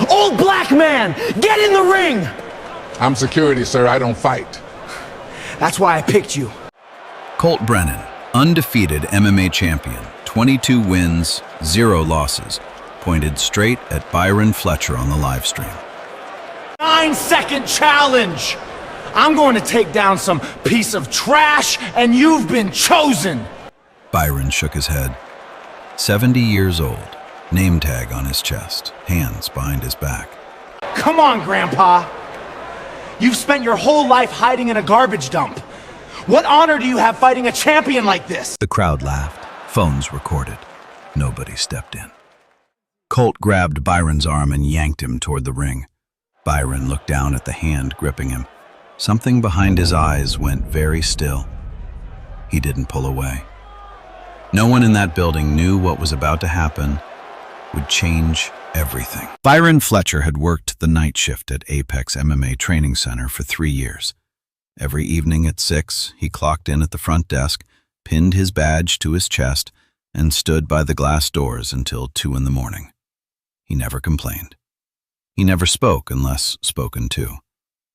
Old black man, get in the ring! I'm security, sir. I don't fight. That's why I picked you. Colt Brennan, undefeated MMA champion, 22 wins, 0 losses, pointed straight at Byron Fletcher on the live stream. 9-second challenge! I'm going to take down some piece of trash, and you've been chosen! Byron shook his head. 70 years old, name tag on his chest, hands behind his back. Come on, Grandpa! You've spent your whole life hiding in a garbage dump. What honor do you have fighting a champion like this? The crowd laughed. Phones recorded. Nobody stepped in. Colt grabbed Byron's arm and yanked him toward the ring. Byron looked down at the hand gripping him. Something behind his eyes went very still. He didn't pull away. No one in that building knew what was about to happen would change everything. Byron Fletcher had worked the night shift at Apex MMA Training Center for 3 years. Every evening at 6, he clocked in at the front desk, pinned his badge to his chest, and stood by the glass doors until 2 in the morning. He never complained. He never spoke unless spoken to.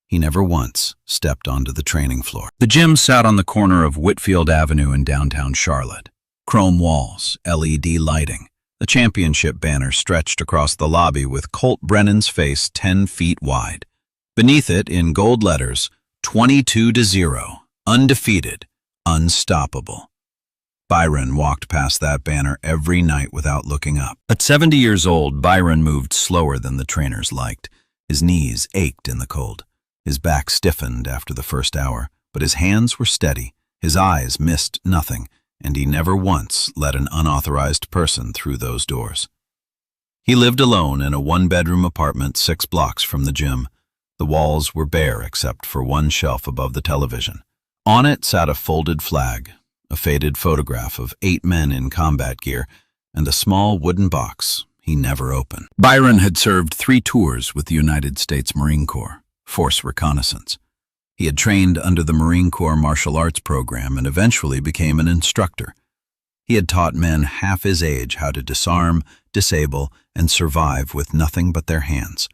He never once stepped onto the training floor. The gym sat on the corner of Whitfield Avenue in downtown Charlotte. Chrome walls, LED lighting. The championship banner stretched across the lobby with Colt Brennan's face 10 feet wide. Beneath it, in gold letters, 22-0, undefeated, unstoppable. Byron walked past that banner every night without looking up. At 70 years old, Byron moved slower than the trainers liked. His knees ached in the cold. His back stiffened after the first hour, but his hands were steady. His eyes missed nothing, and he never once let an unauthorized person through those doors. He lived alone in a 1-bedroom apartment 6 blocks from the gym. The walls were bare except for one shelf above the television. On it sat a folded flag, a faded photograph of 8 men in combat gear, and a small wooden box he never opened. Byron had served 3 tours with the United States Marine Corps, Force Reconnaissance. He had trained under the Marine Corps martial arts program and eventually became an instructor. He had taught men half his age how to disarm, disable, and survive with nothing but their hands.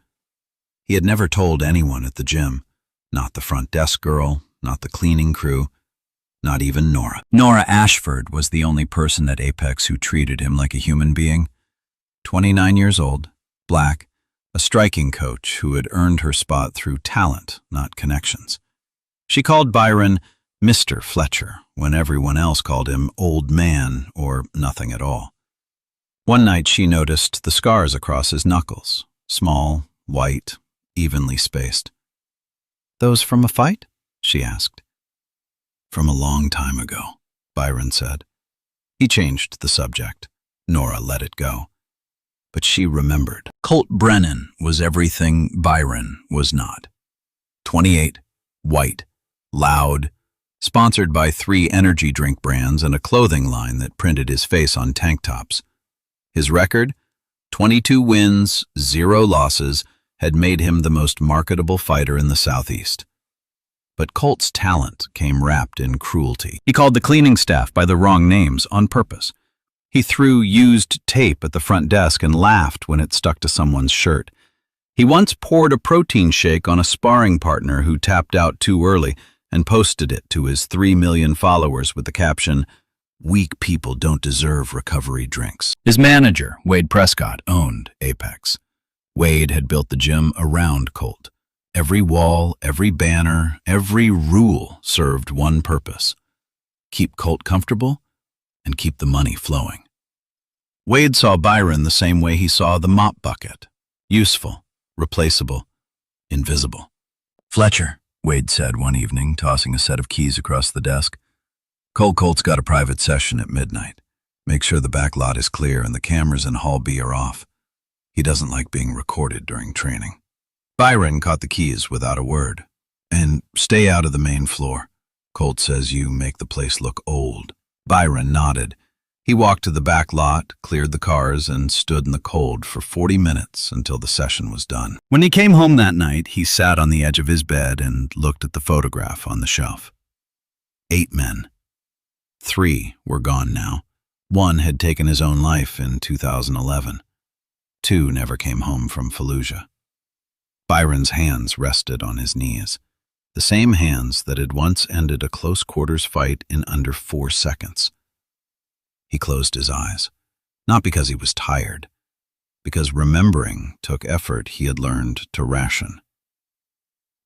He had never told anyone at the gym, not the front desk girl, not the cleaning crew, not even Nora. Nora Ashford was the only person at Apex who treated him like a human being. 29 years old, black, a striking coach who had earned her spot through talent, not connections. She called Byron Mr. Fletcher when everyone else called him Old Man or nothing at all. One night she noticed the scars across his knuckles, small, white, evenly spaced. "Those from a fight?" she asked. "From a long time ago," Byron said. He changed the subject. Nora let it go. But she remembered. Colt Brennan was everything Byron was not. 28, white, loud, sponsored by 3 energy drink brands and a clothing line that printed his face on tank tops. His record, 22 wins, 0 losses, had made him the most marketable fighter in the Southeast. But Colt's talent came wrapped in cruelty. He called the cleaning staff by the wrong names on purpose. He threw used tape at the front desk and laughed when it stuck to someone's shirt. He once poured a protein shake on a sparring partner who tapped out too early and posted it to his 3 million followers with the caption, "Weak people don't deserve recovery drinks." His manager, Wade Prescott, owned Apex. Wade had built the gym around Colt. Every wall, every banner, every rule served one purpose: keep Colt comfortable and keep the money flowing. Wade saw Byron the same way he saw the mop bucket: useful, replaceable, invisible. "Fletcher," Wade said one evening, tossing a set of keys across the desk, Colt's got a private session at midnight. Make sure the back lot is clear and the cameras in Hall B are off. He doesn't like being recorded during training." Byron caught the keys without a word. "And stay out of the main floor. Colt says you make the place look old." Byron nodded. He walked to the back lot, cleared the cars, and stood in the cold for 40 minutes until the session was done. When he came home that night, he sat on the edge of his bed and looked at the photograph on the shelf. 8 men. 3 were gone now. 1 had taken his own life in 2011. too never came home from Fallujah. Byron's hands rested on his knees, the same hands that had once ended a close-quarters fight in under 4 seconds. He closed his eyes, not because he was tired, because remembering took effort he had learned to ration.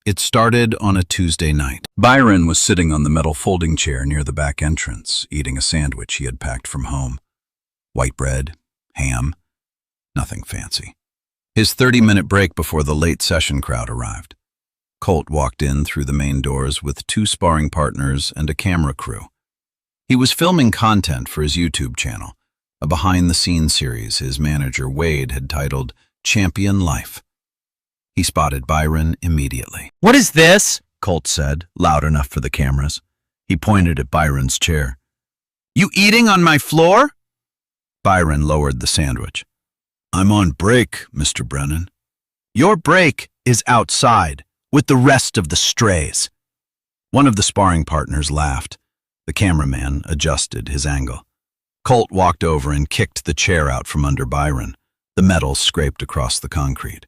It started on a Tuesday night. Byron was sitting on the metal folding chair near the back entrance, eating a sandwich he had packed from home. White bread, ham, nothing fancy. His 30-minute break before the late session crowd arrived. Colt walked in through the main doors with 2 sparring partners and a camera crew. He was filming content for his YouTube channel, a behind-the-scenes series his manager Wade had titled Champion Life. He spotted Byron immediately. "What is this?" Colt said, loud enough for the cameras. He pointed at Byron's chair. "You eating on my floor?" Byron lowered the sandwich. "I'm on break, Mr. Brennan." "Your break is outside, with the rest of the strays." One of the sparring partners laughed. The cameraman adjusted his angle. Colt walked over and kicked the chair out from under Byron. The metal scraped across the concrete.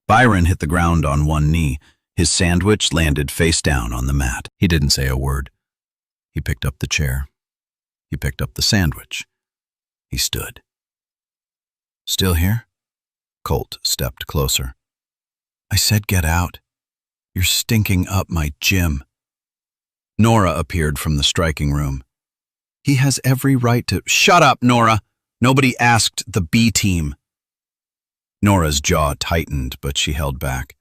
Byron hit the ground on one knee. His sandwich landed face down on the mat. He didn't say a word. He picked up the chair. He picked up the sandwich. He stood. "Still here?" Colt stepped closer. "I said get out. You're stinking up my gym." Nora appeared from the striking room. "He has every right to—" "Shut up, Nora. Nobody asked the B team." Nora's jaw tightened, but she held back.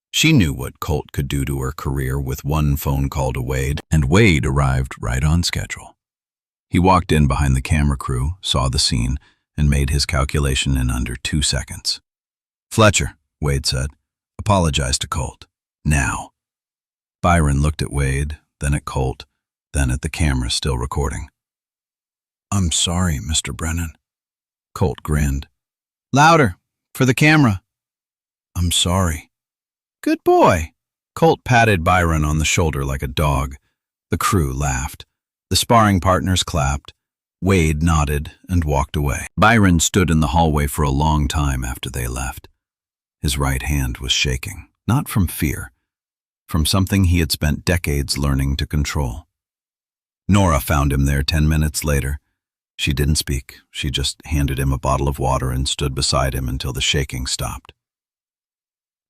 She knew what Colt could do to her career with one phone call to Wade, and Wade arrived right on schedule. He walked in behind the camera crew, saw the scene, and made his calculation in under 2 seconds. "Fletcher," Wade said, "apologize to Colt. Now." Byron looked at Wade, then at Colt, then at the camera still recording. "I'm sorry, Mr. Brennan." Colt grinned. "Louder, for the camera." "I'm sorry." "Good boy." Colt patted Byron on the shoulder like a dog. The crew laughed. The sparring partners clapped. Wade nodded and walked away. Byron stood in the hallway for a long time after they left. His right hand was shaking, not from fear, from something he had spent decades learning to control. Nora found him there 10 minutes later. She didn't speak. She just handed him a bottle of water and stood beside him until the shaking stopped.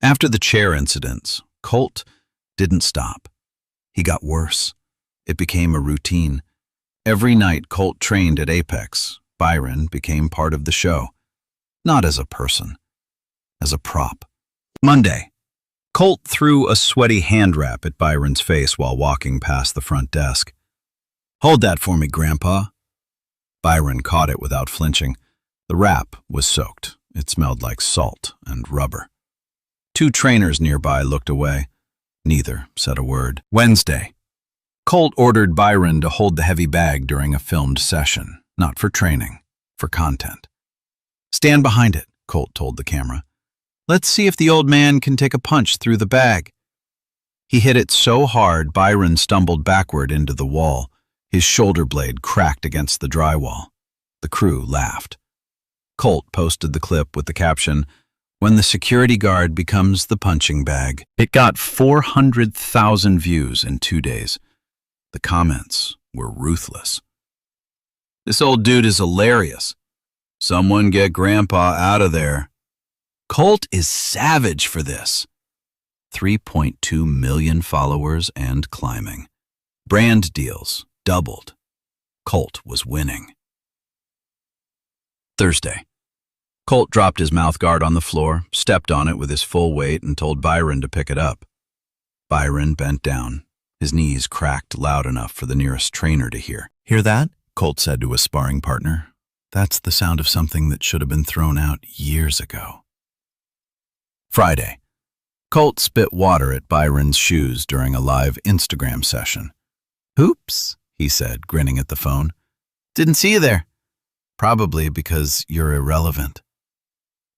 After the chair incidents, Colt didn't stop. He got worse. It became a routine. Every night Colt trained at Apex, Byron became part of the show. Not as a person, as a prop. Monday, Colt threw a sweaty hand wrap at Byron's face while walking past the front desk. "Hold that for me, Grandpa." Byron caught it without flinching. The wrap was soaked. It smelled like salt and rubber. 2 trainers nearby looked away. Neither said a word. Wednesday, Colt ordered Byron to hold the heavy bag during a filmed session, not for training, for content. "Stand behind it," Colt told the camera. "Let's see if the old man can take a punch through the bag." He hit it so hard Byron stumbled backward into the wall. His shoulder blade cracked against the drywall. The crew laughed. Colt posted the clip with the caption, "When the security guard becomes the punching bag." It got 400,000 views in 2 days. The comments were ruthless. "This old dude is hilarious. Someone get Grandpa out of there. Colt is savage for this." 3.2 million followers and climbing. Brand deals doubled. Colt was winning. Thursday. Colt dropped his mouthguard on the floor, stepped on it with his full weight, and told Byron to pick it up. Byron bent down. His knees cracked loud enough for the nearest trainer to hear. "Hear that?" Colt said to his sparring partner. "That's the sound of something that should have been thrown out years ago." Friday. Colt spit water at Byron's shoes during a live Instagram session. "Oops," he said, grinning at the phone. "Didn't see you there." "Probably because you're irrelevant."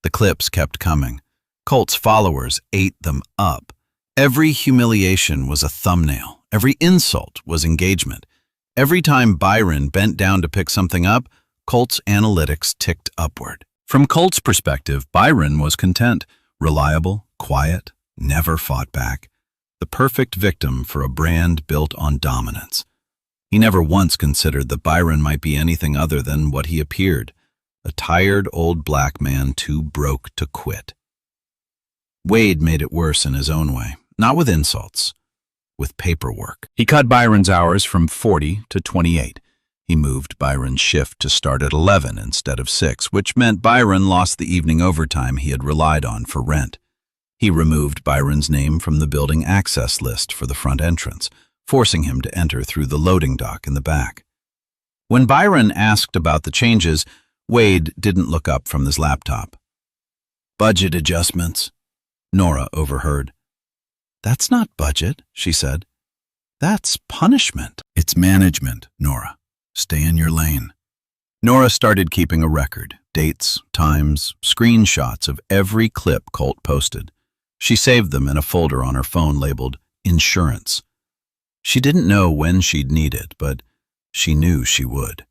The clips kept coming. Colt's followers ate them up. Every humiliation was a thumbnail. Every insult was engagement. Every time Byron bent down to pick something up, Colt's analytics ticked upward. From Colt's perspective, Byron was content, reliable, quiet, never fought back. The perfect victim for a brand built on dominance. He never once considered that Byron might be anything other than what he appeared, a tired old black man too broke to quit. Wade made it worse in his own way, not with insults, with paperwork. He cut Byron's hours from 40 to 28. He moved Byron's shift to start at 11 instead of 6, which meant Byron lost the evening overtime he had relied on for rent. He removed Byron's name from the building access list for the front entrance, forcing him to enter through the loading dock in the back. When Byron asked about the changes, Wade didn't look up from his laptop. "Budget adjustments," Nora overheard. "That's not budget," she said. "That's punishment." "It's management, Nora. Stay in your lane." Nora started keeping a record, dates, times, screenshots of every clip Colt posted. She saved them in a folder on her phone labeled Insurance. She didn't know when she'd need it, but she knew she would.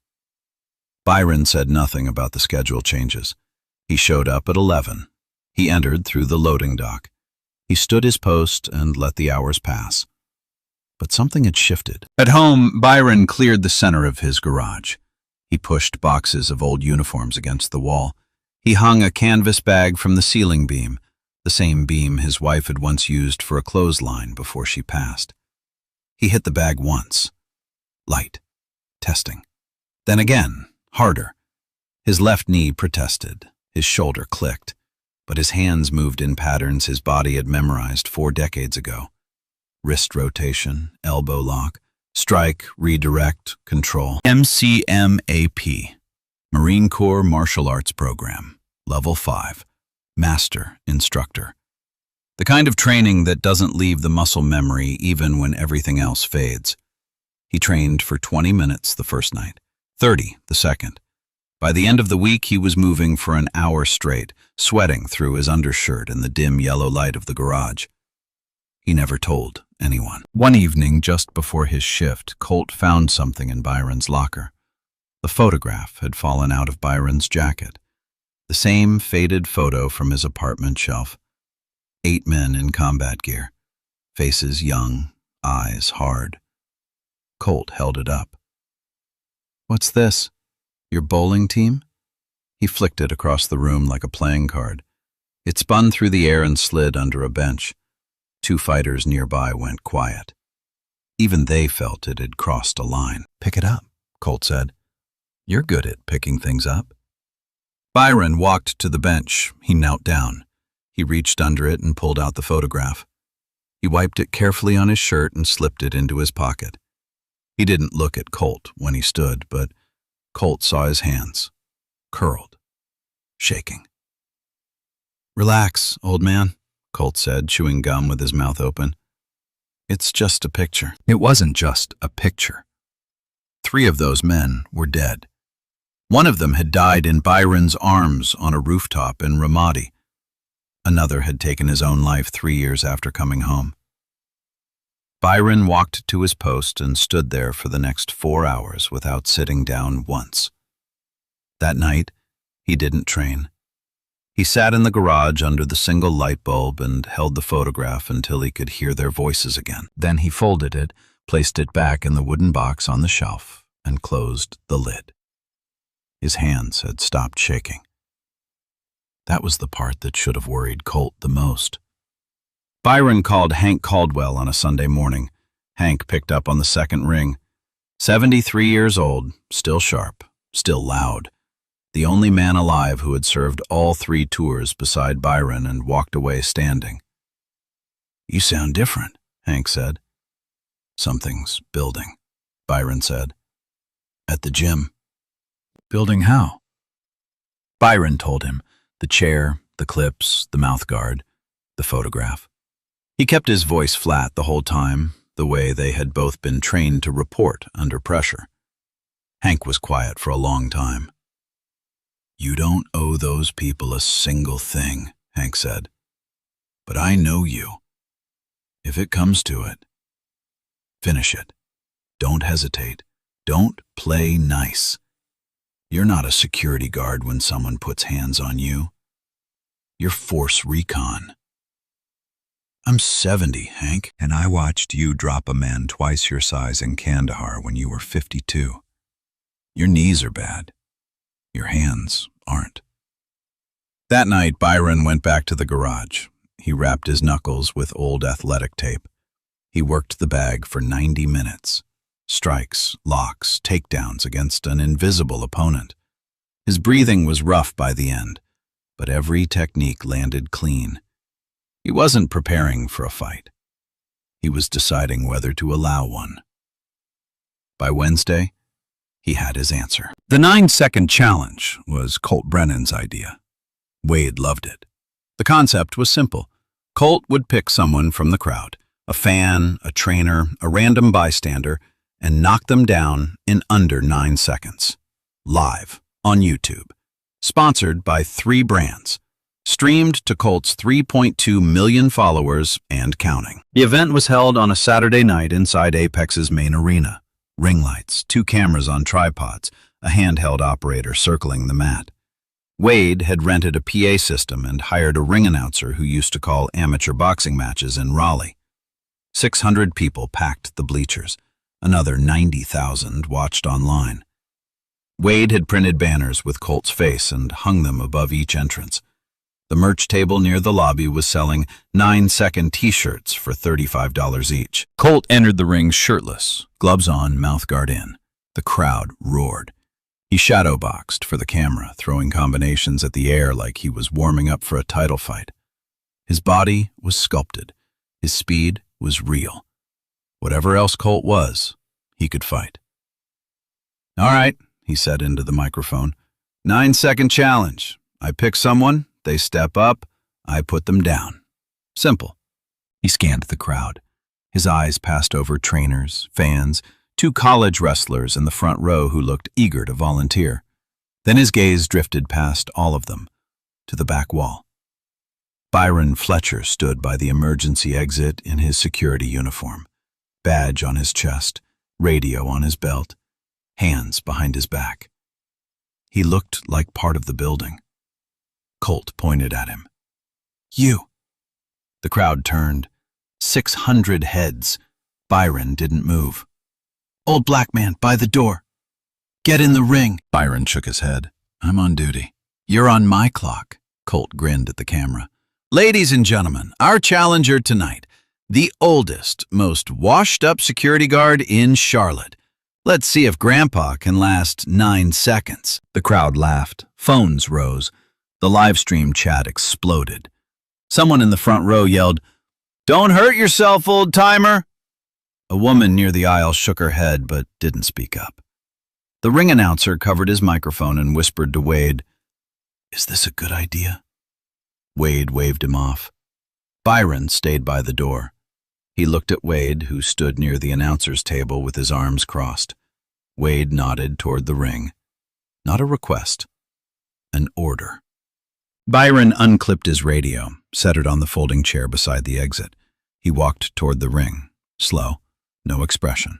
Byron said nothing about the schedule changes. He showed up at 11. He entered through the loading dock. He stood his post and let the hours pass. But something had shifted. At home, Byron cleared the center of his garage. He pushed boxes of old uniforms against the wall. He hung a canvas bag from the ceiling beam, the same beam his wife had once used for a clothesline before she passed. He hit the bag once. Light. Testing. Then again, harder. His left knee protested. His shoulder clicked. But his hands moved in patterns his body had memorized 4 decades ago. Wrist rotation, elbow lock, strike, redirect, control. MCMAP. Marine Corps Martial Arts Program. Level 5. Master Instructor. The kind of training that doesn't leave the muscle memory even when everything else fades. He trained for 20 minutes the first night, 30 the second. By the end of the week, he was moving for an hour straight, sweating through his undershirt in the dim yellow light of the garage. He never told anyone. One evening, just before his shift, Colt found something in Byron's locker. The photograph had fallen out of Byron's jacket. The same faded photo from his apartment shelf. 8 men in combat gear, faces young, eyes hard. Colt held it up. "What's this? Your bowling team?" He flicked it across the room like a playing card. It spun through the air and slid under a bench. 2 fighters nearby went quiet. Even they felt it had crossed a line. "Pick it up," Colt said. "You're good at picking things up." Byron walked to the bench. He knelt down. He reached under it and pulled out the photograph. He wiped it carefully on his shirt and slipped it into his pocket. He didn't look at Colt when he stood, but Colt saw his hands, curled, shaking. "Relax, old man," Colt said, chewing gum with his mouth open. "It's just a picture." It wasn't just a picture. 3 of those men were dead. One of them had died in Byron's arms on a rooftop in Ramadi. Another had taken his own life 3 years after coming home. Byron walked to his post and stood there for the next 4 hours without sitting down once. That night, he didn't train. He sat in the garage under the single light bulb and held the photograph until he could hear their voices again. Then he folded it, placed it back in the wooden box on the shelf, and closed the lid. His hands had stopped shaking. That was the part that should have worried Colt the most. Byron called Hank Caldwell on a Sunday morning. Hank picked up on the second ring. 73 years old, still sharp, still loud. The only man alive who had served all 3 tours beside Byron and walked away standing. "You sound different," Hank said. "Something's building," Byron said. "At the gym." "Building how?" Byron told him. The chair, the clips, the mouthguard, the photograph. He kept his voice flat the whole time, the way they had both been trained to report under pressure. Hank was quiet for a long time. "You don't owe those people a single thing," Hank said. "But I know you. If it comes to it, finish it. Don't hesitate. Don't play nice. You're not a security guard when someone puts hands on you. You're Force Recon. I'm 70, Hank, and I watched you drop a man twice your size in Kandahar when you were 52. Your knees are bad. Your hands aren't. That night, Byron went back to the garage. He wrapped his knuckles with old athletic tape. He worked the bag for 90 minutes. Strikes, locks, takedowns against an invisible opponent. His breathing was rough by the end, but every technique landed clean. He wasn't preparing for a fight. He was deciding whether to allow one. By Wednesday, he had his answer. The 9-second challenge was Colt Brennan's idea. Wade loved it. The concept was simple. Colt would pick someone from the crowd, a fan, a trainer, a random bystander, and knock them down in under 9 seconds. Live on YouTube. Sponsored by 3 brands. Streamed to Colt's 3.2 million followers and counting. The event was held on a Saturday night inside Apex's main arena. Ring lights, 2 cameras on tripods, a handheld operator circling the mat. Wade had rented a PA system and hired a ring announcer who used to call amateur boxing matches in Raleigh. 600 people packed the bleachers. Another 90,000 watched online. Wade had printed banners with Colt's face and hung them above each entrance. The merch table near the lobby was selling 9-second t-shirts for $35 each. Colt entered the ring shirtless, gloves on, mouthguard in. The crowd roared. He shadowboxed for the camera, throwing combinations at the air like he was warming up for a title fight. His body was sculpted. His speed was real. Whatever else Colt was, he could fight. "All right," he said into the microphone. 9-second challenge. I pick someone, they step up, I put them down. Simple. He scanned the crowd. His eyes passed over trainers, fans, 2 college wrestlers in the front row who looked eager to volunteer. Then his gaze drifted past all of them, to the back wall. Byron Fletcher stood by the emergency exit in his security uniform, badge on his chest, radio on his belt, hands behind his back. He looked like part of the building. Colt pointed at him. "You." The crowd turned. 600 heads. Byron didn't move. "Old black man, by the door. Get in the ring." Byron shook his head. "I'm on duty." "You're on my clock." Colt grinned at the camera. "Ladies and gentlemen, our challenger tonight, the oldest, most washed-up security guard in Charlotte. Let's see if Grandpa can last 9 seconds. The crowd laughed. Phones rose. The live stream chat exploded. Someone in the front row yelled, "Don't hurt yourself, old-timer." A woman near the aisle shook her head but didn't speak up. The ring announcer covered his microphone and whispered to Wade, "Is this a good idea?" Wade waved him off. Byron stayed by the door. He looked at Wade, who stood near the announcer's table with his arms crossed. Wade nodded toward the ring. Not a request, an order. Byron unclipped his radio, set it on the folding chair beside the exit. He walked toward the ring, slow, no expression.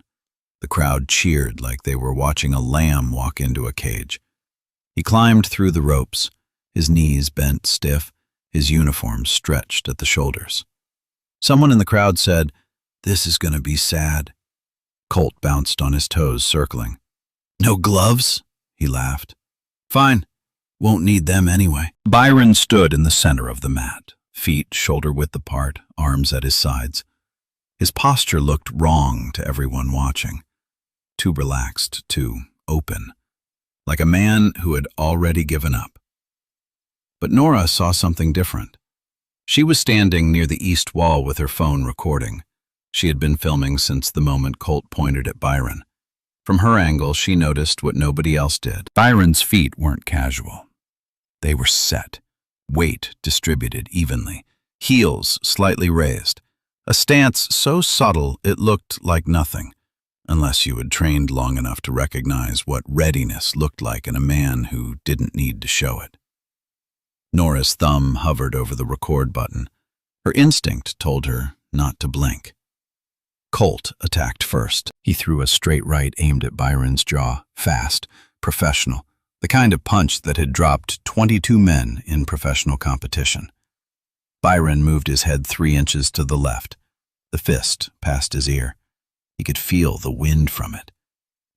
The crowd cheered like they were watching a lamb walk into a cage. He climbed through the ropes, his knees bent stiff, his uniform stretched at the shoulders. Someone in the crowd said, "This is going to be sad." Colt bounced on his toes, circling. "No gloves?" he laughed. "Fine. Won't need them anyway." Byron stood in the center of the mat, feet shoulder-width apart, arms at his sides. His posture looked wrong to everyone watching. Too relaxed, too open, like a man who had already given up. But Nora saw something different. She was standing near the east wall with her phone recording. She had been filming since the moment Colt pointed at Byron. From her angle, she noticed what nobody else did. Byron's feet weren't casual. They were set, weight distributed evenly, heels slightly raised, a stance so subtle it looked like nothing, unless you had trained long enough to recognize what readiness looked like in a man who didn't need to show it. Nora's thumb hovered over the record button. Her instinct told her not to blink. Colt attacked first. He threw a straight right aimed at Byron's jaw, fast, professional. The kind of punch that had dropped 22 men in professional competition. Byron moved his head 3 inches to the left, the fist past his ear. He could feel the wind from it.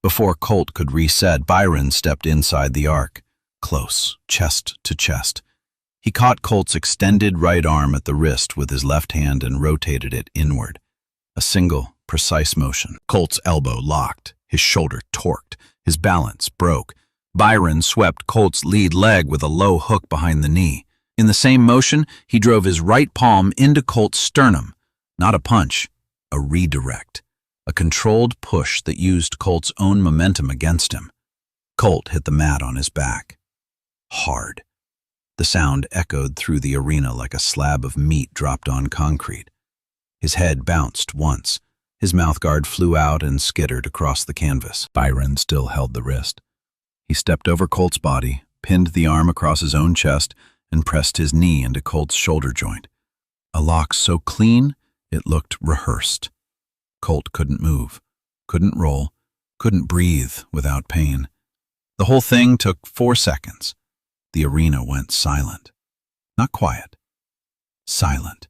Before Colt could reset, Byron stepped inside the arc, close, chest to chest. He caught Colt's extended right arm at the wrist with his left hand and rotated it inward. A single, precise motion. Colt's elbow locked, his shoulder torqued, his balance broke. Byron swept Colt's lead leg with a low hook behind the knee. In the same motion, he drove his right palm into Colt's sternum. Not a punch, a redirect. A controlled push that used Colt's own momentum against him. Colt hit the mat on his back. Hard. The sound echoed through the arena like a slab of meat dropped on concrete. His head bounced once. His mouthguard flew out and skittered across the canvas. Byron still held the wrist. He stepped over Colt's body, pinned the arm across his own chest, and pressed his knee into Colt's shoulder joint. A lock so clean, it looked rehearsed. Colt couldn't move, couldn't roll, couldn't breathe without pain. The whole thing took 4 seconds. The arena went silent. Not quiet. Silent.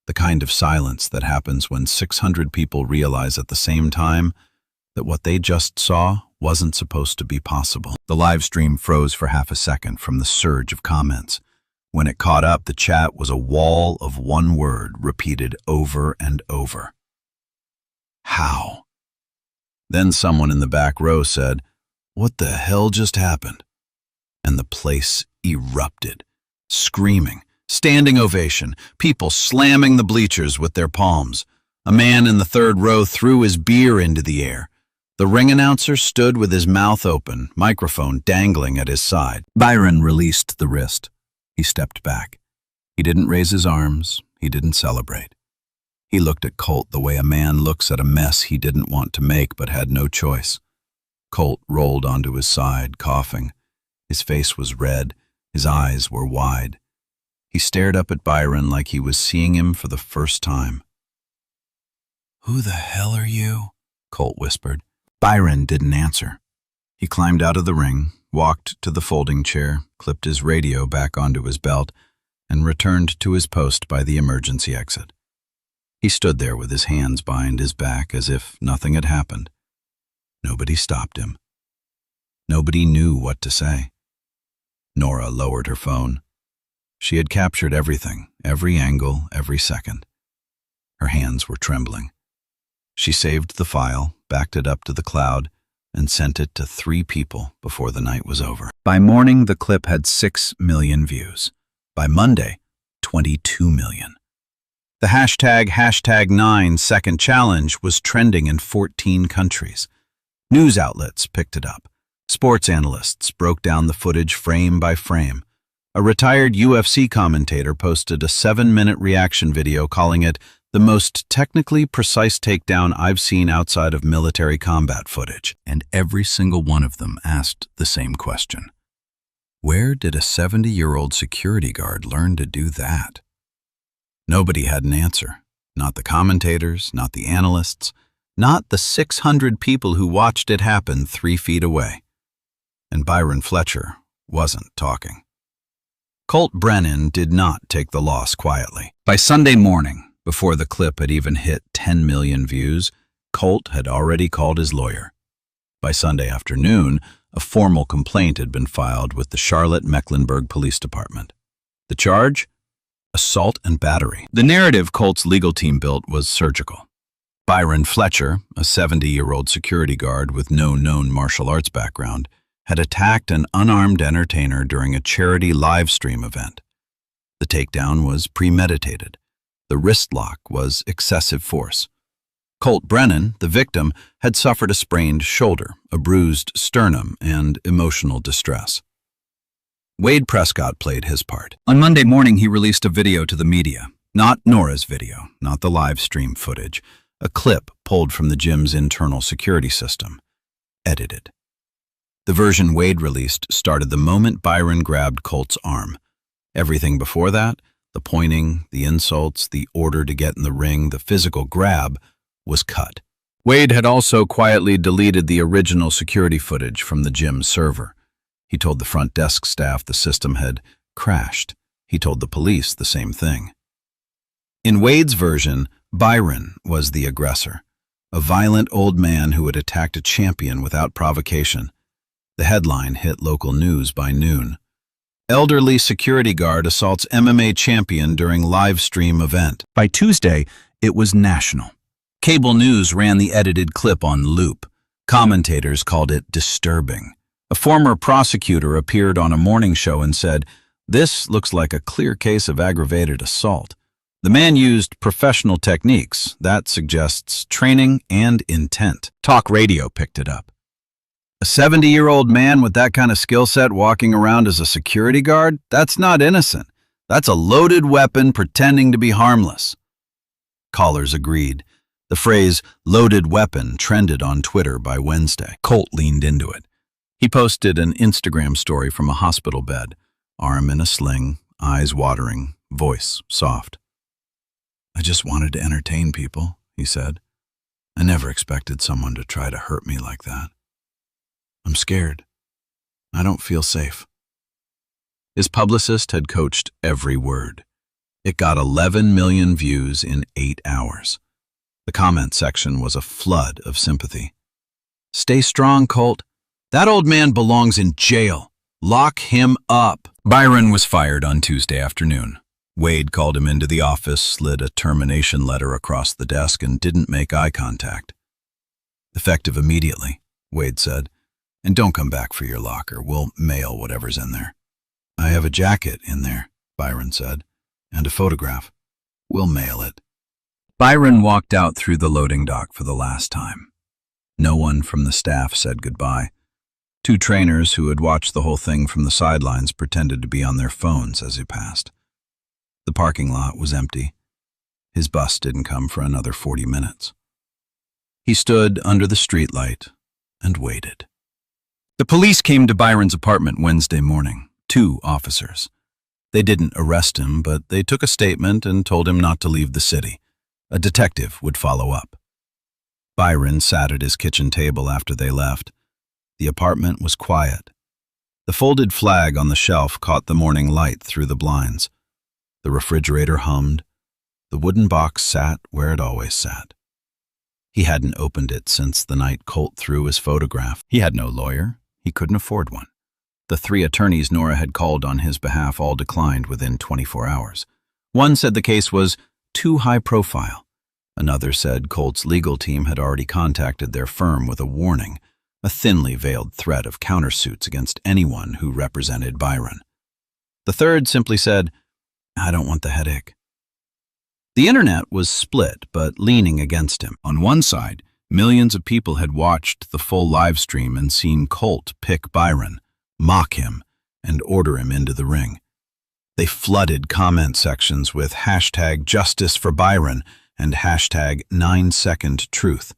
The kind of silence that happens when 600 people realize at the same time that what they just saw wasn't supposed to be possible. The live stream froze for half a second from the surge of comments. When it caught up, the chat was a wall of one word repeated over and over. How? Then someone in the back row said, "What the hell just happened?" And the place erupted, screaming, standing ovation, people slamming the bleachers with their palms. A man in the third row threw his beer into the air. The ring announcer stood with his mouth open, microphone dangling at his side. Byron released the wrist. He stepped back. He didn't raise his arms. He didn't celebrate. He looked at Colt the way a man looks at a mess he didn't want to make but had no choice. Colt rolled onto his side, coughing. His face was red. His eyes were wide. He stared up at Byron like he was seeing him for the first time. "Who the hell are you?" Colt whispered. Byron didn't answer. He climbed out of the ring, walked to the folding chair, clipped his radio back onto his belt, and returned to his post by the emergency exit. He stood there with his hands behind his back as if nothing had happened. Nobody stopped him. Nobody knew what to say. Nora lowered her phone. She had captured everything, every angle, every second. Her hands were trembling. She saved the file, backed it up to the cloud, and sent it to 3 people before the night was over. By morning, the clip had 6 million views. By Monday, 22 million. The hashtag 9-second challenge was trending in 14 countries. News outlets picked it up. Sports analysts broke down the footage frame by frame. A retired UFC commentator posted a 7-minute reaction video calling it the most technically precise takedown I've seen outside of military combat footage. And every single one of them asked the same question. Where did a 70-year-old security guard learn to do that? Nobody had an answer. Not the commentators, not the analysts, not the 600 people who watched it happen 3 feet away. And Byron Fletcher wasn't talking. Colt Brennan did not take the loss quietly. By Sunday morning, before the clip had even hit 10 million views, Colt had already called his lawyer. By Sunday afternoon, a formal complaint had been filed with the Charlotte-Mecklenburg Police Department. The charge? Assault and battery. The narrative Colt's legal team built was surgical. Byron Fletcher, a 70-year-old security guard with no known martial arts background, had attacked an unarmed entertainer during a charity live stream event. The takedown was premeditated. The wrist lock was excessive force. Colt Brennan, the victim, had suffered a sprained shoulder, a bruised sternum, and emotional distress. Wade Prescott played his part. On Monday morning, he released a video to the media. Not Nora's video, not the live stream footage. A clip pulled from the gym's internal security system. Edited. The version Wade released started the moment Byron grabbed Colt's arm. Everything before that, the pointing, the insults, the order to get in the ring, the physical grab, was cut. Wade had also quietly deleted the original security footage from the gym server. He told the front desk staff the system had crashed. He told the police the same thing. In Wade's version, Byron was the aggressor, a violent old man who had attacked a champion without provocation. The headline hit local news by noon. Elderly security guard assaults MMA champion during live stream event. By Tuesday, it was national. Cable news ran the edited clip on loop. Commentators called it disturbing. A former prosecutor appeared on a morning show and said, "This looks like a clear case of aggravated assault. The man used professional techniques. That suggests training and intent." Talk radio picked it up. A 70-year-old man with that kind of skill set walking around as a security guard? That's not innocent. That's a loaded weapon pretending to be harmless. Callers agreed. The phrase "loaded weapon" trended on Twitter by Wednesday. Colt leaned into it. He posted an Instagram story from a hospital bed, arm in a sling, eyes watering, voice soft. "I just wanted to entertain people," he said. "I never expected someone to try to hurt me like that. I'm scared. I don't feel safe." His publicist had coached every word. It got 11 million views in 8 hours. The comment section was a flood of sympathy. "Stay strong, Colt. That old man belongs in jail. Lock him up." Byron was fired on Tuesday afternoon. Wade called him into the office, slid a termination letter across the desk, and didn't make eye contact. "Effective immediately," Wade said. "And don't come back for your locker. We'll mail whatever's in there." "I have a jacket in there," Byron said, "and a photograph. We'll mail it." Byron walked out through the loading dock for the last time. No one from the staff said goodbye. 2 trainers who had watched the whole thing from the sidelines pretended to be on their phones as he passed. The parking lot was empty. His bus didn't come for another 40 minutes. He stood under the streetlight and waited. The police came to Byron's apartment Wednesday morning, 2 officers. They didn't arrest him, but they took a statement and told him not to leave the city. A detective would follow up. Byron sat at his kitchen table after they left. The apartment was quiet. The folded flag on the shelf caught the morning light through the blinds. The refrigerator hummed. The wooden box sat where it always sat. He hadn't opened it since the night Colt threw his photograph. He had no lawyer. He couldn't afford one. The 3 attorneys Nora had called on his behalf all declined within 24 hours. One said the case was too high profile. Another said Colt's legal team had already contacted their firm with a warning, a thinly veiled threat of countersuits against anyone who represented Byron. The third simply said, "I don't want the headache." The internet was split, but leaning against him. On one side, millions of people had watched the full live stream and seen Colt pick Byron, mock him, and order him into the ring. They flooded comment sections with hashtag Justice for Byron and hashtag 9-second-truth.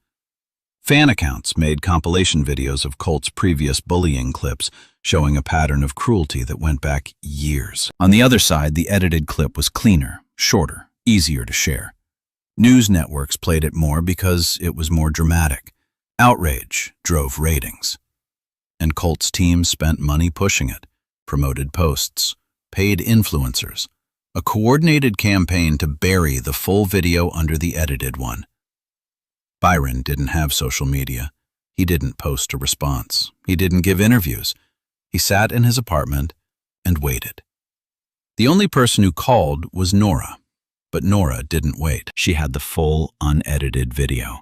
Fan accounts made compilation videos of Colt's previous bullying clips, showing a pattern of cruelty that went back years. On the other side, the edited clip was cleaner, shorter, easier to share. News networks played it more because it was more dramatic. Outrage drove ratings. And Colt's team spent money pushing it, promoted posts, paid influencers, a coordinated campaign to bury the full video under the edited one. Byron didn't have social media. He didn't post a response. He didn't give interviews. He sat in his apartment and waited. The only person who called was Nora, but Nora didn't wait. She had the full, unedited video.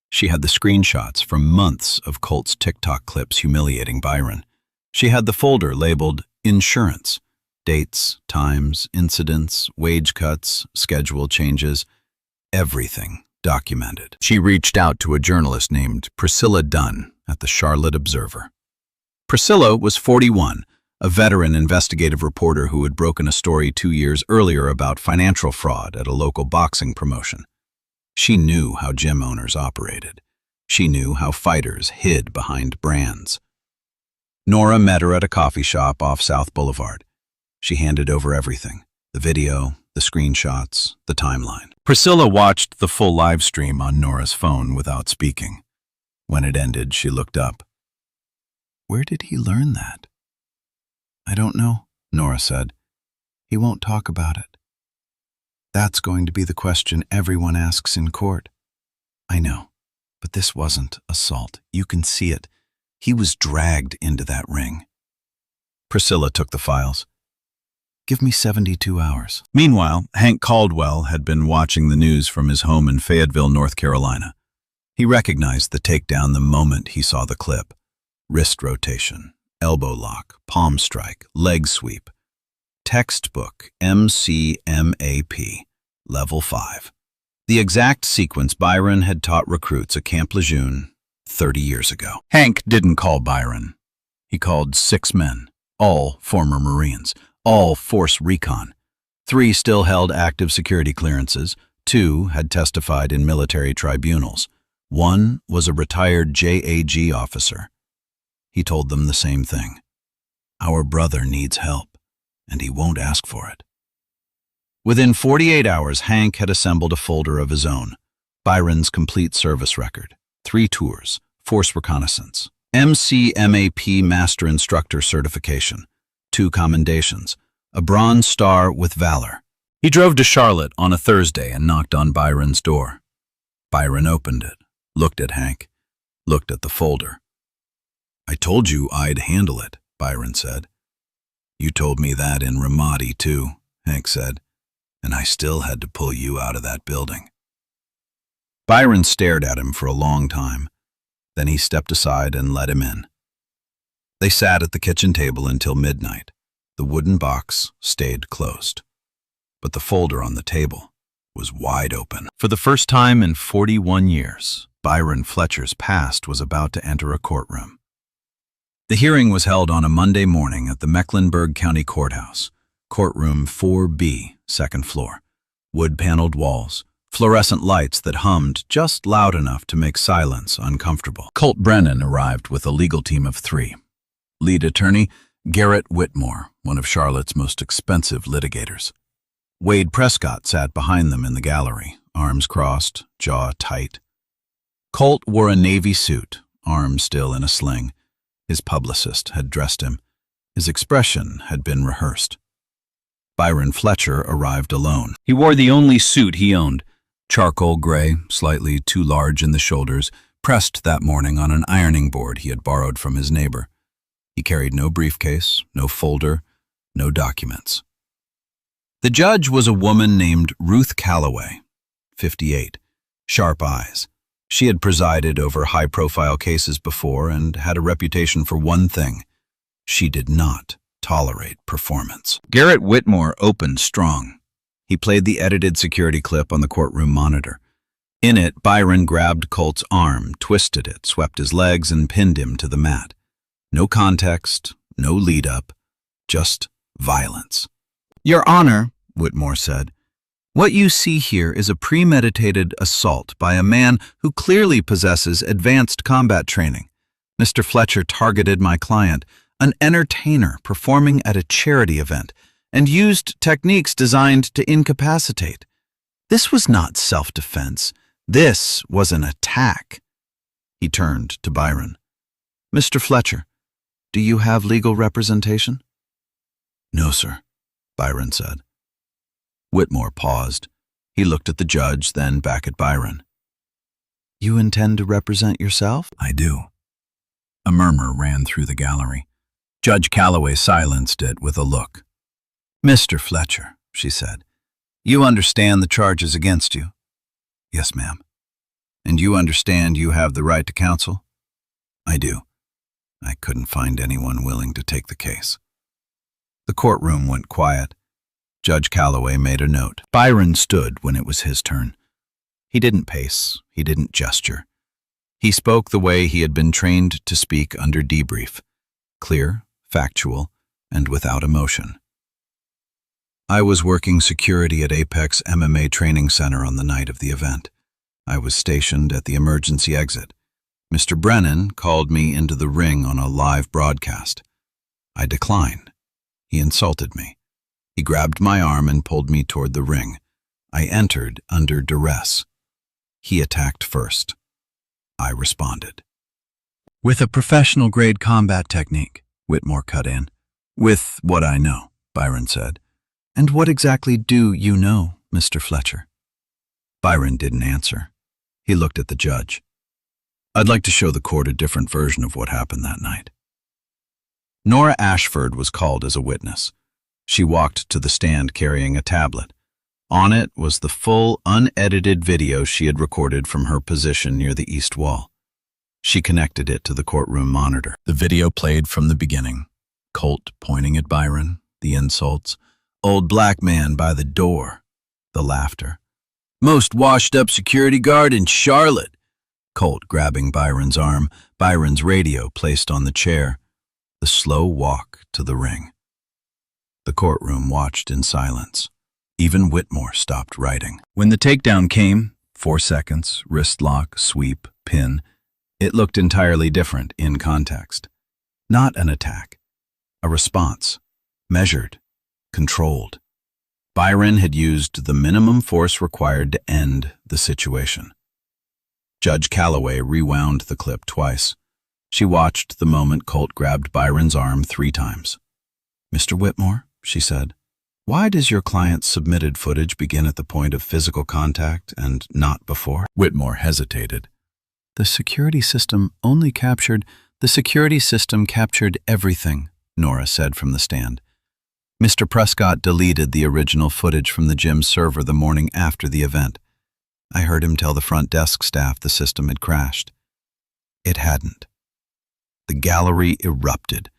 She had the screenshots from months of Colt's TikTok clips humiliating Byron. She had the folder labeled Insurance, dates, times, incidents, wage cuts, schedule changes, everything documented. She reached out to a journalist named Priscilla Dunn at the Charlotte Observer. Priscilla was 41, a veteran investigative reporter who had broken a story 2 years earlier about financial fraud at a local boxing promotion. She knew how gym owners operated. She knew how fighters hid behind brands. Nora met her at a coffee shop off South Boulevard. She handed over everything, the video, the screenshots, the timeline. Priscilla watched the full live stream on Nora's phone without speaking. When it ended, she looked up. Where did he learn that? I don't know, Nora said. He won't talk about it. That's going to be the question everyone asks in court. I know, but this wasn't assault. You can see it. He was dragged into that ring. Priscilla took the files. Give me 72 hours. Meanwhile, Hank Caldwell had been watching the news from his home in Fayetteville, North Carolina. He recognized the takedown the moment he saw the clip. Wrist rotation, elbow lock, palm strike, leg sweep. Textbook MCMAP, level 5. The exact sequence Byron had taught recruits at Camp Lejeune 30 years ago. Hank didn't call Byron. He called 6 men, all former Marines, all force Recon. 3 still held active security clearances, 2 had testified in military tribunals. 1 was a retired JAG officer. He told them the same thing. Our brother needs help, and he won't ask for it. Within 48 hours, Hank had assembled a folder of his own. Byron's complete service record, 3 tours, force reconnaissance, MCMAP Master Instructor certification, 2 commendations, a Bronze Star with Valor. He drove to Charlotte on a Thursday and knocked on Byron's door. Byron opened it, looked at Hank, looked at the folder. I told you I'd handle it, Byron said. You told me that in Ramadi too, Hank said, and I still had to pull you out of that building. Byron stared at him for a long time. Then he stepped aside and let him in. They sat at the kitchen table until midnight. The wooden box stayed closed, but the folder on the table was wide open. For the first time in 41 years, Byron Fletcher's past was about to enter a courtroom. The hearing was held on a Monday morning at the Mecklenburg County Courthouse, courtroom 4B, second floor. Wood-paneled walls, fluorescent lights that hummed just loud enough to make silence uncomfortable. Colt Brennan arrived with a legal team of 3. Lead attorney, Garrett Whitmore, one of Charlotte's most expensive litigators. Wade Prescott sat behind them in the gallery, arms crossed, jaw tight. Colt wore a navy suit, arm still in a sling. His publicist had dressed him. His expression had been rehearsed. Byron Fletcher arrived alone. He wore the only suit he owned, charcoal gray, slightly too large in the shoulders, pressed that morning on an ironing board he had borrowed from his neighbor. He carried no briefcase, no folder, no documents. The judge was a woman named Ruth Calloway, 58, sharp eyes. She had presided over high-profile cases before and had a reputation for one thing. She did not tolerate performance. Garrett Whitmore opened strong. He played the edited security clip on the courtroom monitor. In it, Byron grabbed Colt's arm, twisted it, swept his legs, and pinned him to the mat. No context, no lead-up, just violence. Your Honor, Whitmore said, what you see here is a premeditated assault by a man who clearly possesses advanced combat training. Mr. Fletcher targeted my client, an entertainer performing at a charity event, and used techniques designed to incapacitate. This was not self-defense. This was an attack. He turned to Byron. Mr. Fletcher, do you have legal representation? No, sir, Byron said. Whitmore paused. He looked at the judge, then back at Byron. You intend to represent yourself? I do. A murmur ran through the gallery. Judge Calloway silenced it with a look. Mr. Fletcher, she said, you understand the charges against you? Yes, ma'am. And you understand you have the right to counsel? I do. I couldn't find anyone willing to take the case. The courtroom went quiet. Judge Calloway made a note. Byron stood when it was his turn. He didn't pace. He didn't gesture. He spoke the way he had been trained to speak under debrief. Clear, factual, and without emotion. I was working security at Apex MMA Training Center on the night of the event. I was stationed at the emergency exit. Mr. Brennan called me into the ring on a live broadcast. I declined. He insulted me. He grabbed my arm and pulled me toward the ring. I entered under duress. He attacked first. I responded. With a professional-grade combat technique, Whitmore cut in. With what I know, Byron said. And what exactly do you know, Mr. Fletcher? Byron didn't answer. He looked at the judge. I'd like to show the court a different version of what happened that night. Nora Ashford was called as a witness. She walked to the stand carrying a tablet. On it was the full, unedited video she had recorded from her position near the east wall. She connected it to the courtroom monitor. The video played from the beginning. Colt pointing at Byron, the insults. Old black man by the door. The laughter. Most washed-up security guard in Charlotte. Colt grabbing Byron's arm, Byron's radio placed on the chair. The slow walk to the ring. The courtroom watched in silence. Even Whitmore stopped writing. When the takedown came, 4 seconds, wrist lock, sweep, pin, it looked entirely different in context. Not an attack. A response. Measured. Controlled. Byron had used the minimum force required to end the situation. Judge Calloway rewound the clip twice. She watched the moment Colt grabbed Byron's arm 3 times. Mr. Whitmore, she said, why does your client's submitted footage begin at the point of physical contact and not before? Whitmore hesitated. The security system captured everything, Nora said from the stand. Mr. Prescott deleted the original footage from the gym server the morning after the event. I heard him tell the front desk staff the system had crashed. It hadn't. The gallery erupted.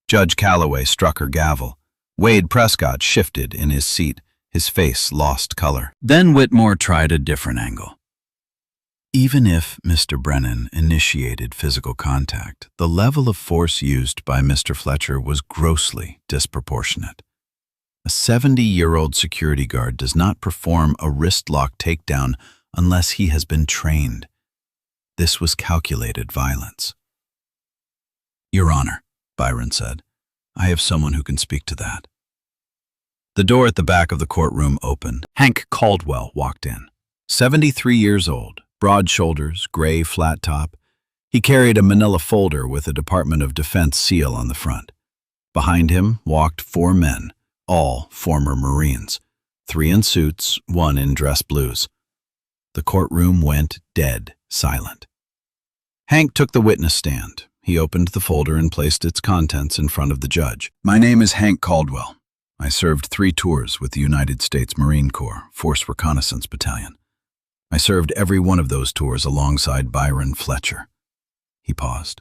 Judge Calloway struck her gavel. Wade Prescott shifted in his seat. His face lost color. Then Whitmore tried a different angle. Even if Mr. Brennan initiated physical contact, the level of force used by Mr. Fletcher was grossly disproportionate. A 70-year-old security guard does not perform a wrist-lock takedown unless he has been trained. This was calculated violence. Your Honor, Byron said, I have someone who can speak to that. The door at the back of the courtroom opened. Hank Caldwell walked in. 73 years old, broad shoulders, gray flat top. He carried a manila folder with a Department of Defense seal on the front. Behind him walked 4 men, all former Marines, 3 in suits, 1 in dress blues. The courtroom went dead silent. Hank took the witness stand. He opened the folder and placed its contents in front of the judge. My name is Hank Caldwell. I served 3 tours with the United States Marine Corps Force Reconnaissance Battalion. I served every one of those tours alongside Byron Fletcher. He paused.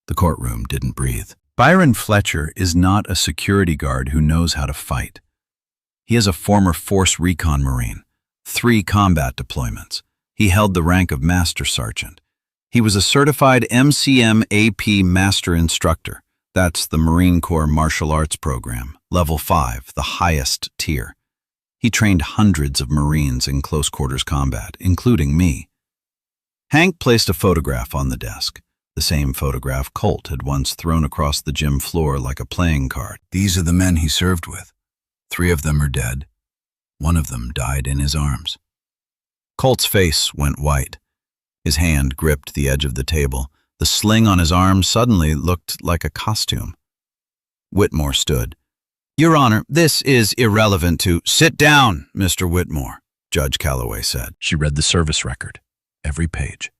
The courtroom didn't breathe. Byron Fletcher is not a security guard who knows how to fight. He is a former Force Recon Marine, 3 combat deployments. He held the rank of Master Sergeant. He was a certified MCM AP Master Instructor. That's the Marine Corps Martial Arts Program, Level 5, the highest tier. He trained hundreds of Marines in close quarters combat, including me. Hank placed a photograph on the desk, the same photograph Colt had once thrown across the gym floor like a playing card. These are the men he served with. 3 of them are dead. 1 of them died in his arms. Colt's face went white. His hand gripped the edge of the table. The sling on his arm suddenly looked like a costume. Whitmore stood. Your Honor, this is irrelevant to— Sit down, Mr. Whitmore, Judge Calloway said. She read the service record, every page.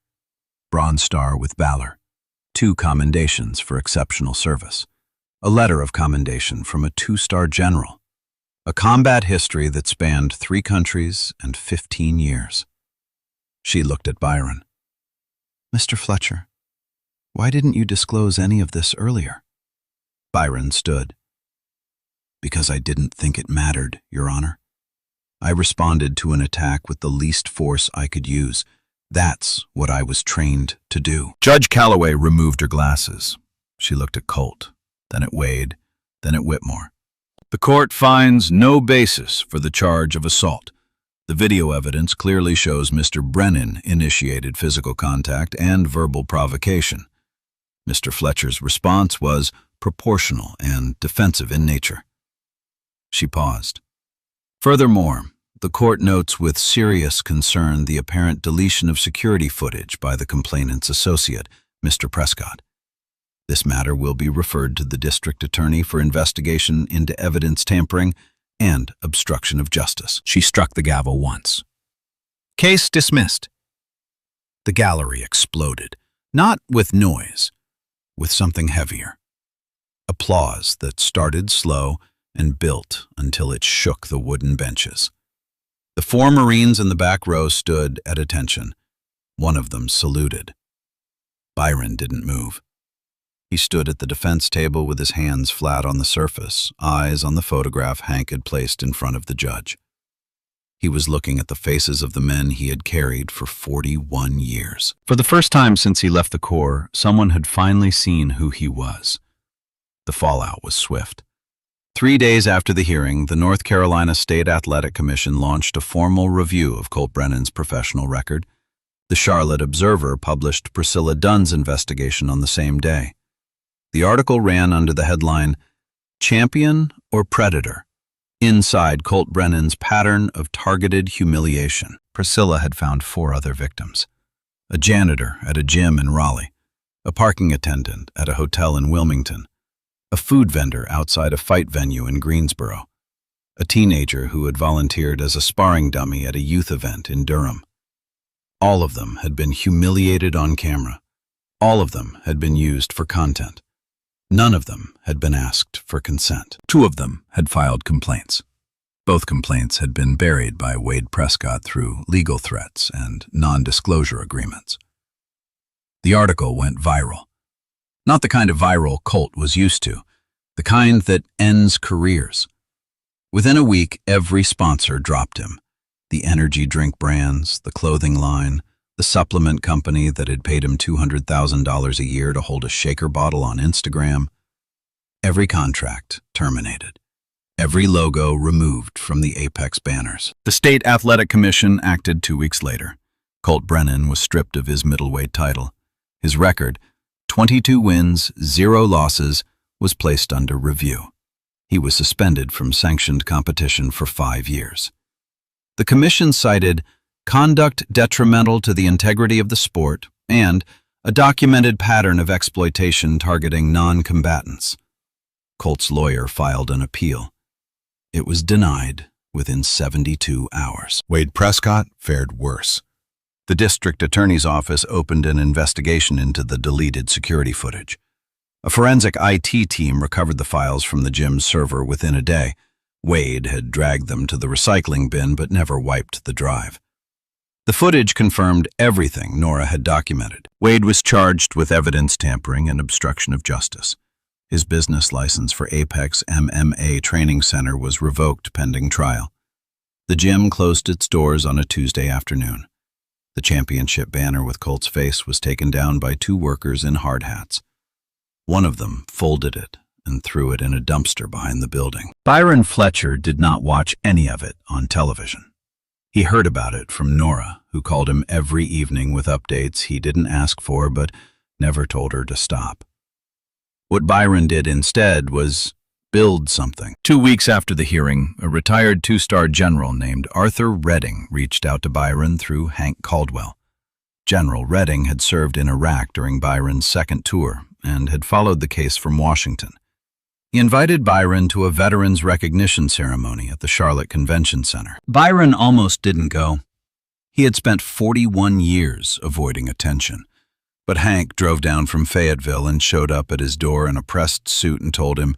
Bronze Star with Valor, 2 commendations for exceptional service, a letter of commendation from a 2-star general, a combat history that spanned 3 countries and 15 years. She looked at Byron. Mr. Fletcher, why didn't you disclose any of this earlier? Byron stood. Because I didn't think it mattered, Your Honor. I responded to an attack with the least force I could use. That's what I was trained to do. Judge Calloway removed her glasses. She looked at Colt, then at Wade, then at Whitmore. The court finds no basis for the charge of assault. The video evidence clearly shows Mr. Brennan initiated physical contact and verbal provocation. Mr. Fletcher's response was proportional and defensive in nature. She paused. Furthermore, the court notes with serious concern the apparent deletion of security footage by the complainant's associate, Mr. Prescott. This matter will be referred to the district attorney for investigation into evidence tampering and obstruction of justice. She struck the gavel once. Case dismissed. The gallery exploded, not with noise, with something heavier. Applause that started slow and built until it shook the wooden benches. The 4 Marines in the back row stood at attention. One of them saluted. Byron didn't move. He stood at the defense table with his hands flat on the surface, eyes on the photograph Hank had placed in front of the judge. He was looking at the faces of the men he had carried for 41 years. For the first time since he left the Corps, someone had finally seen who he was. The fallout was swift. 3 days after the hearing, the North Carolina State Athletic Commission launched a formal review of Colt Brennan's professional record. The Charlotte Observer published Priscilla Dunn's investigation on the same day. The article ran under the headline, "Champion or Predator? Inside Colt Brennan's Pattern of Targeted Humiliation." Priscilla had found 4 other victims. A janitor at a gym in Raleigh, a parking attendant at a hotel in Wilmington, a food vendor outside a fight venue in Greensboro, a teenager who had volunteered as a sparring dummy at a youth event in Durham. All of them had been humiliated on camera. All of them had been used for content. None of them had been asked for consent. 2 of them had filed complaints. Both complaints had been buried by Wade Prescott through legal threats and non-disclosure agreements. The article went viral. Not the kind of viral Colt was used to, the kind that ends careers. Within a week, every sponsor dropped him. The energy drink brands, the clothing line, the supplement company that had paid him $200,000 a year to hold a shaker bottle on Instagram. Every contract terminated. Every logo removed from the Apex banners. The State Athletic Commission acted 2 weeks later. Colt Brennan was stripped of his middleweight title. His record, 22 wins, 0 losses, was placed under review. He was suspended from sanctioned competition for 5 years. The commission cited conduct detrimental to the integrity of the sport and a documented pattern of exploitation targeting non-combatants. Colt's lawyer filed an appeal. It was denied within 72 hours. Wade Prescott fared worse. The district attorney's office opened an investigation into the deleted security footage. A forensic IT team recovered the files from the gym's server within a day. Wade had dragged them to the recycling bin but never wiped the drive. The footage confirmed everything Nora had documented. Wade was charged with evidence tampering and obstruction of justice. His business license for Apex MMA Training Center was revoked pending trial. The gym closed its doors on a Tuesday afternoon. The championship banner with Colt's face was taken down by 2 workers in hard hats. One of them folded it and threw it in a dumpster behind the building. Byron Fletcher did not watch any of it on television. He heard about it from Nora, who called him every evening with updates he didn't ask for but never told her to stop. What Byron did instead was build something. 2 weeks after the hearing, a retired 2-star general named Arthur Redding reached out to Byron through Hank Caldwell. General Redding had served in Iraq during Byron's 2nd tour and had followed the case from Washington. He invited Byron to a veterans recognition ceremony at the Charlotte Convention Center. Byron almost didn't go. He had spent 41 years avoiding attention. But Hank drove down from Fayetteville and showed up at his door in a pressed suit and told him,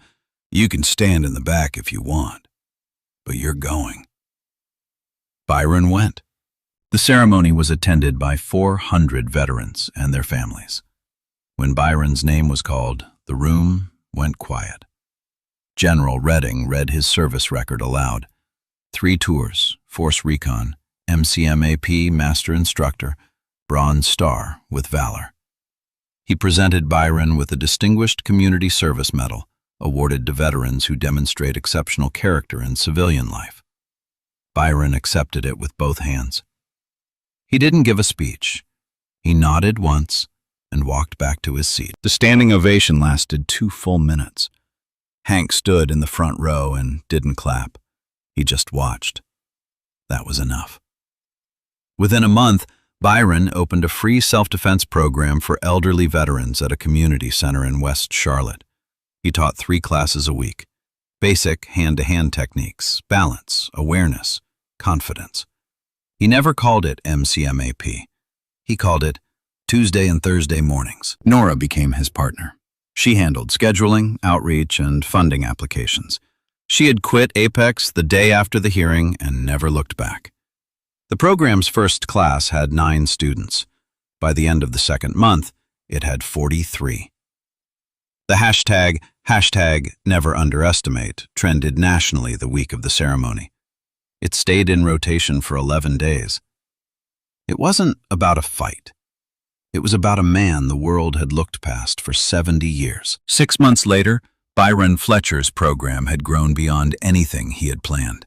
"You can stand in the back if you want, but you're going." Byron went. The ceremony was attended by 400 veterans and their families. When Byron's name was called, the room went quiet. General Redding read his service record aloud. 3 tours, Force Recon, MCMAP Master Instructor, Bronze Star with Valor. He presented Byron with a Distinguished Community Service Medal, awarded to veterans who demonstrate exceptional character in civilian life. Byron accepted it with both hands. He didn't give a speech. He nodded once and walked back to his seat. The standing ovation lasted 2 full minutes. Hank stood in the front row and didn't clap. He just watched. That was enough. Within a month, Byron opened a free self-defense program for elderly veterans at a community center in West Charlotte. He taught 3 classes a week: basic hand-to-hand techniques, balance, awareness, confidence. He never called it MCMAP. He called it Tuesday and Thursday mornings. Nora became his partner. She handled scheduling, outreach, and funding applications. She had quit Apex the day after the hearing and never looked back. The program's first class had 9 students. By the end of the second month, it had 43. The hashtag never underestimate trended nationally the week of the ceremony. It stayed in rotation for 11 days. It wasn't about a fight. It was about a man the world had looked past for 70 years. 6 months later, Byron Fletcher's program had grown beyond anything he had planned.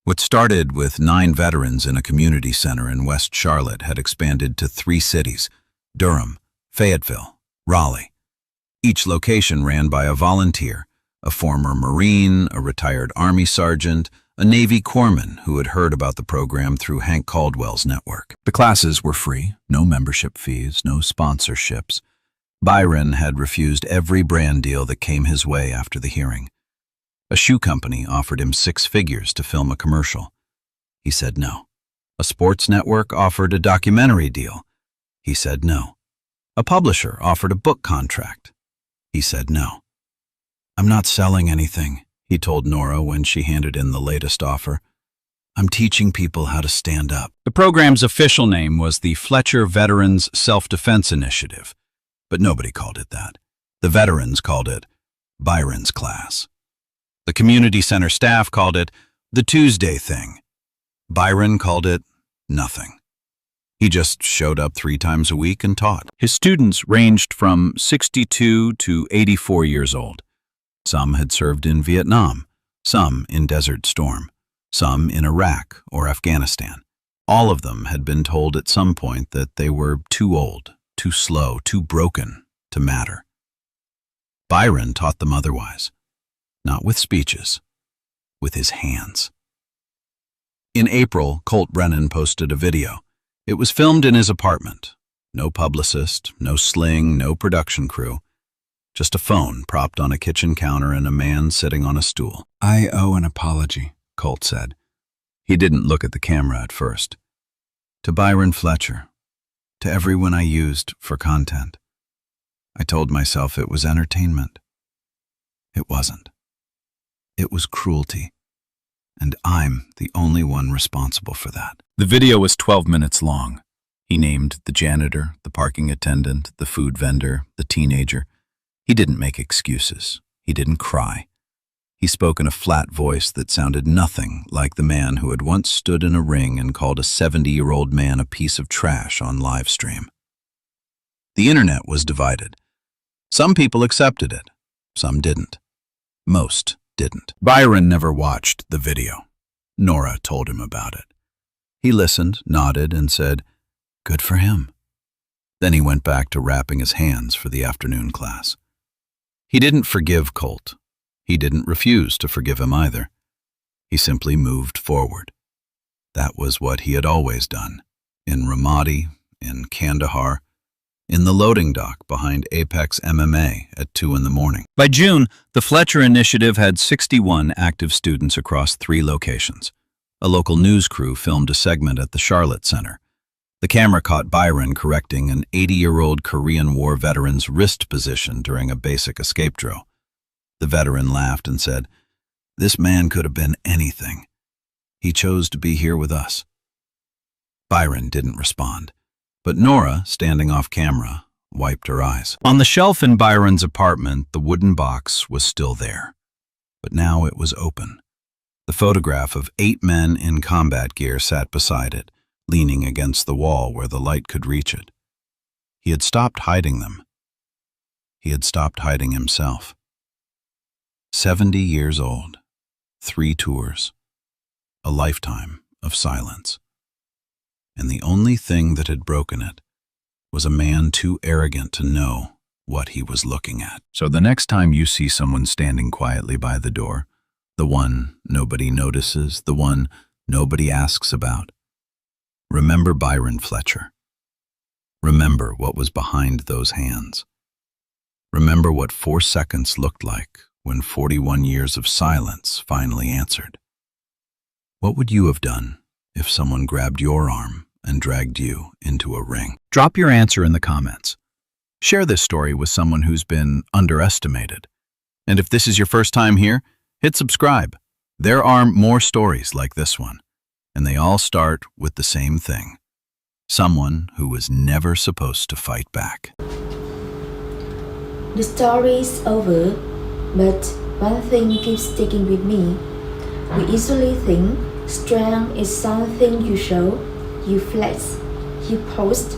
What started with 9 veterans in a community center in West Charlotte had expanded to 3 cities: Durham, Fayetteville, Raleigh. Each location ran by a volunteer, a former Marine, a retired Army sergeant, a Navy corpsman who had heard about the program through Hank Caldwell's network. The classes were free, no membership fees, no sponsorships. Byron had refused every brand deal that came his way after the hearing. A shoe company offered him 6 figures to film a commercial. He said no. A sports network offered a documentary deal. He said no. A publisher offered a book contract. He said no. "I'm not selling anything," he told Nora when she handed in the latest offer. "I'm teaching people how to stand up." The program's official name was the Fletcher Veterans Self-Defense Initiative, but nobody called it that. The veterans called it Byron's class. The community center staff called it the Tuesday thing. Byron called it nothing. He just showed up 3 times a week and taught. His students ranged from 62 to 84 years old. Some had served in Vietnam, some in Desert Storm, some in Iraq or Afghanistan. All of them had been told at some point that they were too old, too slow, too broken to matter. Byron taught them otherwise. Not with speeches, with his hands. In April, Colt Brennan posted a video. It was filmed in his apartment. No publicist, no sling, no production crew. Just a phone propped on a kitchen counter and a man sitting on a stool. "I owe an apology," Colt said. He didn't look at the camera at first. "To Byron Fletcher, to everyone I used for content. I told myself it was entertainment. It wasn't. It was cruelty, and I'm the only one responsible for that." The video was 12 minutes long. He named the janitor, the parking attendant, the food vendor, the teenager. He didn't make excuses. He didn't cry. He spoke in a flat voice that sounded nothing like the man who had once stood in a ring and called a 70-year-old man a piece of trash on live stream. The internet was divided. Some people accepted it. Some didn't. Most didn't. Byron never watched the video. Nora told him about it. He listened, nodded, and said, "Good for him." Then he went back to wrapping his hands for the afternoon class. He didn't forgive Colt. He didn't refuse to forgive him either. He simply moved forward. That was what he had always done. In Ramadi, in Kandahar, in the loading dock behind Apex MMA at 2 in the morning. By June, the Fletcher Initiative had 61 active students across 3 locations. A local news crew filmed a segment at the Charlotte Center. The camera caught Byron correcting an 80-year-old Korean War veteran's wrist position during a basic escape drill. The veteran laughed and said, "This man could have been anything. He chose to be here with us." Byron didn't respond, but Nora, standing off camera, wiped her eyes. On the shelf in Byron's apartment, the wooden box was still there, but now it was open. The photograph of 8 men in combat gear sat beside it, leaning against the wall where the light could reach it. He had stopped hiding them. He had stopped hiding himself. 70 years old, 3 tours, a lifetime of silence. And the only thing that had broken it was a man too arrogant to know what he was looking at. So the next time you see someone standing quietly by the door, the one nobody notices, the one nobody asks about, remember Byron Fletcher. Remember what was behind those hands. Remember what 4 seconds looked like when 41 years of silence finally answered. What would you have done if someone grabbed your arm and dragged you into a ring? Drop your answer in the comments. Share this story with someone who's been underestimated. And if this is your first time here, hit subscribe. There are more stories like this one, and they all start with the same thing. Someone who was never supposed to fight back. The story is over, but one thing keeps sticking with me. We usually think strength is something you show, you flex, you post,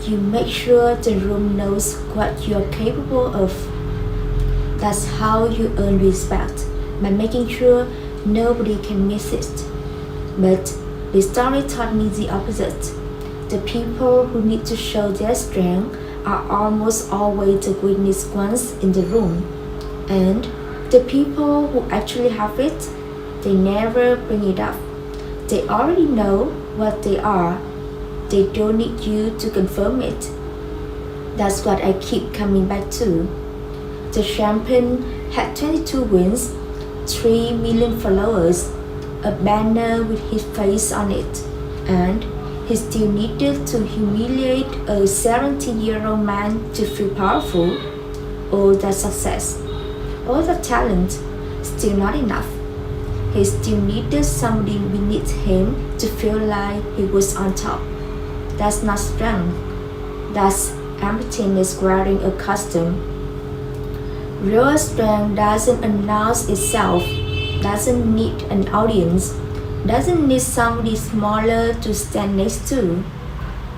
you make sure the room knows what you're capable of. That's how you earn respect, by making sure nobody can miss it. But the story taught me the opposite. The people who need to show their strength are almost always the weakest ones in the room. And the people who actually have it, they never bring it up. They already know what they are. They don't need you to confirm it. That's what I keep coming back to. The champion had 22 wins, 3 million followers, a banner with his face on it, and he still needed to humiliate a 70-year-old man to feel powerful. All that success, all the talent, still not enough. He still needed somebody beneath him to feel like he was on top. That's not strength. That's emptiness wearing a costume. Real strength doesn't announce itself, doesn't need an audience, doesn't need somebody smaller to stand next to.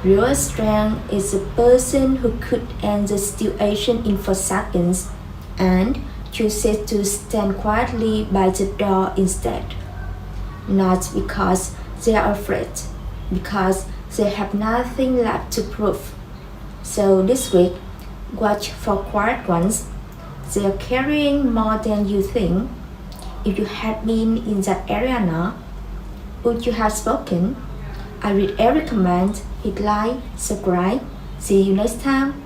Real strength is a person who could end the situation in 4 seconds and chooses to stand quietly by the door instead. Not because they are afraid, because they have nothing left to prove. So this week, watch for quiet ones. They are carrying more than you think. If you had been in that arena, would you have spoken? I read every comment, hit like, subscribe. See you next time.